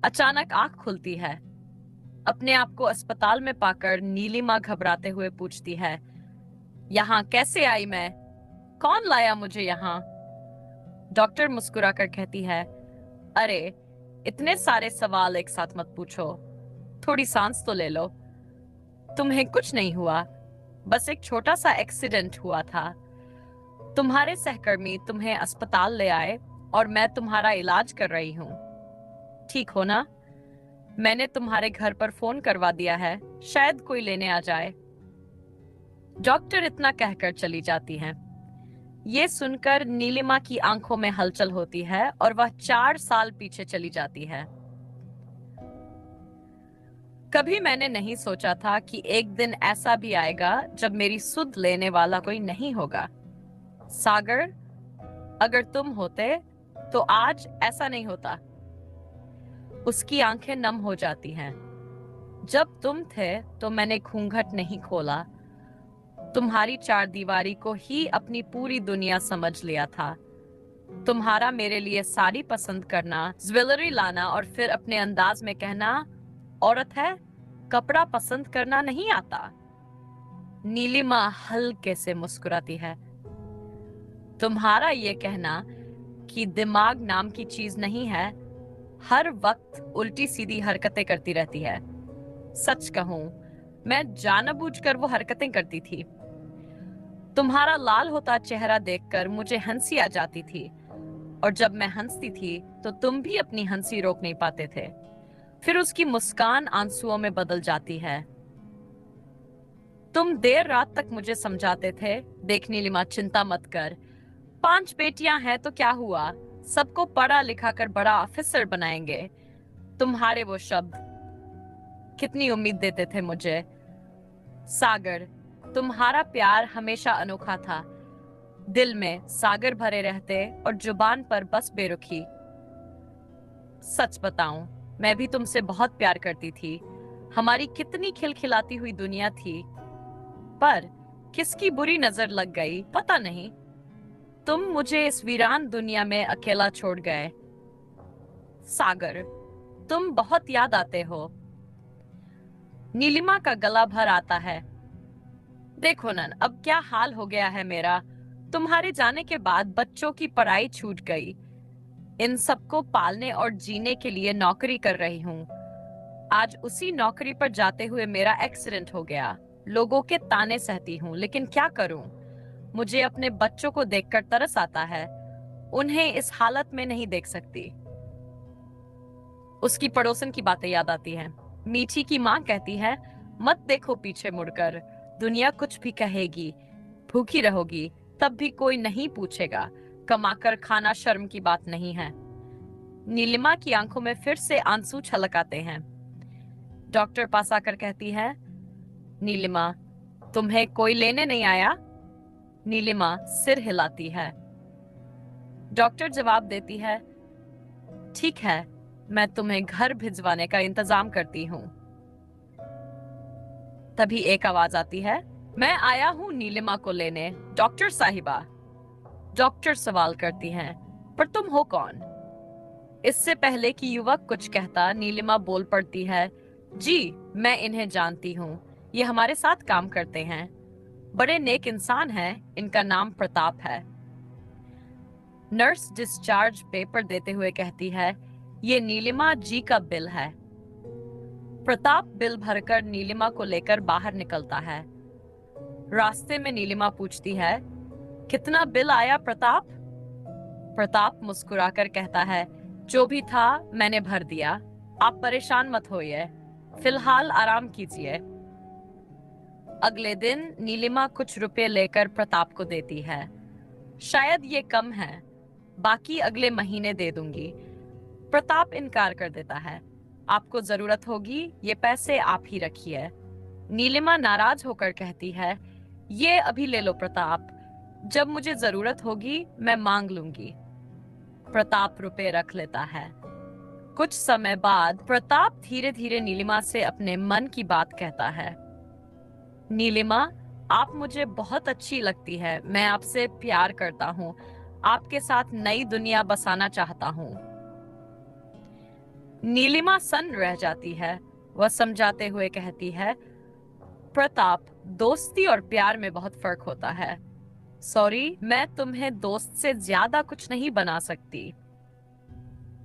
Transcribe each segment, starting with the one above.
अचानक आंख खुलती है। अपने आप को अस्पताल में पाकर नीलिमा घबराते हुए पूछती है, यहाँ कैसे आई मैं? कौन लाया मुझे यहाँ? डॉक्टर मुस्कुराकर कहती है, अरे, इतने सारे सवाल एक साथ मत पूछो। थोड़ी सांस तो ले लो। तुम्हें कुछ नहीं हुआ, बस एक छोटा सा एक्सीडेंट हुआ था। तुम्हारे सहकर्मी तुम्हें अस्पताल ले आए और मैं तुम्हारा इलाज कर रही हूँ। ठीक हो ना? मैंने तुम्हारे घर पर फोन करवा दिया है, शायद कोई लेने आ जाए। डॉक्टर इतना कहकर चली जाती हैं। ये सुनकर नीलिमा की आंखों में हलचल होती है और वह 4 साल पीछे चली जाती है। कभी मैंने नहीं सोचा था कि एक दिन ऐसा भी आएगा जब मेरी सुध लेने वाला कोई नहीं होगा। सागर, अगर तुम होते तो आज ऐसा नहीं होता। उसकी आंखें नम हो जाती हैं। जब तुम थे तो मैंने घूंघट नहीं खोला। तुम्हारी चारदीवारी को ही अपनी पूरी दुनिया समझ लिया था। तुम्हारा मेरे लिए साड़ी पसंद करना, ज्वेलरी लाना और फिर अपने अंदाज में कहना, औरत है, कपड़ा पसंद करना नहीं आता। नीलिमा हल्के से मुस्कुराती है। तुम्हारा ये कहना कि दिमाग नाम की चीज नहीं है, हर वक्त उल्टी सीधी हरकतें करती रहती है। सच कहूं, मैं जानबूझकर वो हरकतें करती थी। तुम्हारा लाल होता चेहरा देखकर मुझे हंसी आ जाती थी, और जब मैं हंसती थी तो तुम भी अपनी हंसी रोक नहीं पाते थे। फिर उसकी मुस्कान आंसुओं में बदल जाती है। तुम देर रात तक मुझे समझाते थे, देख नीलिमा, चिंता मत कर। 5 बेटियां हैं तो क्या हुआ, सबको पढ़ा लिखा कर बड़ा ऑफिसर बनाएंगे। तुम्हारे वो शब्द कितनी उम्मीद देते थे मुझे। सागर, तुम्हारा प्यार हमेशा अनोखा था। दिल में सागर भरे रहते और जुबान पर बस बेरुखी। सच बताऊं, मैं भी तुमसे बहुत प्यार करती थी। हमारी कितनी खिलखिलाती हुई दुनिया थी, पर किसकी बुरी नजर लग गई पता नहीं। तुम मुझे इस वीरान दुनिया में अकेला छोड़ गए। सागर, तुम बहुत याद आते हो। नीलिमा का गला भर आता है। देखो नन, अब क्या हाल हो गया है मेरा। तुम्हारे जाने के बाद बच्चों की पढ़ाई छूट गई। इन सबको पालने और जीने के लिए नौकरी कर रही हूँ। आज उसी नौकरी पर जाते हुए मेरा एक्सीडेंट हो गया। लोगों के ताने सहती हूँ, लेकिन क्या करूं? मुझे अपने बच्चों को देखकर तरस आता है। उन्हें इस हालत में नहीं देख सकती। उसकी पड़ोसन की बातें याद आती हैं। मीठी की माँ कहती है, मत देखो पीछे मुड़कर, दुनिया कुछ भी कहेगी। भूखी रहोगी तब भी कोई नहीं पूछेगा। कमाकर खाना शर्म की बात नहीं है। नीलिमा की आंखों में फिर से आंसू छलक आते हैं। डॉक्टर पास आकर कहती है, नीलिमा, तुम्हें कोई लेने नहीं आया? नीलिमा सिर हिलाती है। डॉक्टर जवाब देती है, ठीक है, मैं तुम्हें घर भिजवाने का इंतजाम करती हूँ। तभी एक आवाज आती है, मैं आया हूँ नीलिमा को लेने, डॉक्टर साहिबा। डॉक्टर सवाल करती हैं, पर तुम हो कौन? इससे पहले कि युवक कुछ कहता, नीलिमा बोल पड़ती है, जी, मैं इन्हें जानती हूँ। ये हमारे साथ काम करते हैं। बड़े नेक इंसान हैं। इनका नाम प्रताप है। नर्स डिस्चार्ज पेपर देते हुए कहती है, ये नीलिमा जी का बिल है। प्रताप बिल भरकर नीलिमा को लेकर बाहर निकलता है। रास्ते में नीलिमा पूछती है, कितना बिल आया प्रताप? प्रताप मुस्कुराकर कहता है, जो भी था मैंने भर दिया। आप परेशान मत होइए, फिलहाल आराम कीजिए। अगले दिन नीलिमा कुछ रुपए लेकर प्रताप को देती है। शायद ये कम है, बाकी अगले महीने दे दूंगी। प्रताप इनकार कर देता है। आपको जरूरत होगी, ये पैसे आप ही रखिए। नीलिमा नाराज होकर कहती है, ये अभी ले लो प्रताप, जब मुझे जरूरत होगी मैं मांग लूंगी। प्रताप रुपए रख लेता है। कुछ समय बाद प्रताप धीरे धीरे नीलिमा से अपने मन की बात कहता है। नीलिमा, आप मुझे बहुत अच्छी लगती है। मैं आपसे प्यार करता हूँ। आपके साथ नई दुनिया बसाना चाहता हूँ। नीलिमा सन्न रह जाती है। वह समझाते हुए कहती है, प्रताप, दोस्ती और प्यार में बहुत फर्क होता है। सॉरी, मैं तुम्हें दोस्त से ज्यादा कुछ नहीं बना सकती।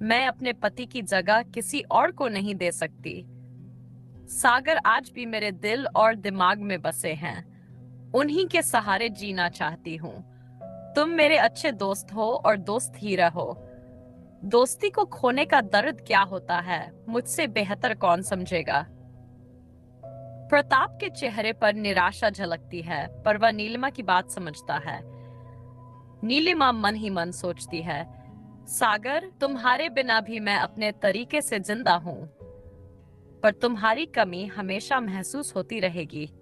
मैं अपने पति की जगह किसी और को नहीं दे सकती। सागर आज भी मेरे दिल और दिमाग में बसे हैं। उन्हीं के सहारे जीना चाहती हूँ। तुम मेरे अच्छे दोस्त हो और दोस्त ही रहो। दोस्ती को खोने का दर्द क्या होता है, मुझसे बेहतर कौन समझेगा। प्रताप के चेहरे पर निराशा झलकती है, पर वह नीलिमा की बात समझता है। नीलिमा मन ही मन सोचती है, सागर, तुम्हारे बिना भी मैं अपने तरीके से जिंदा हूं, पर तुम्हारी कमी हमेशा महसूस होती रहेगी।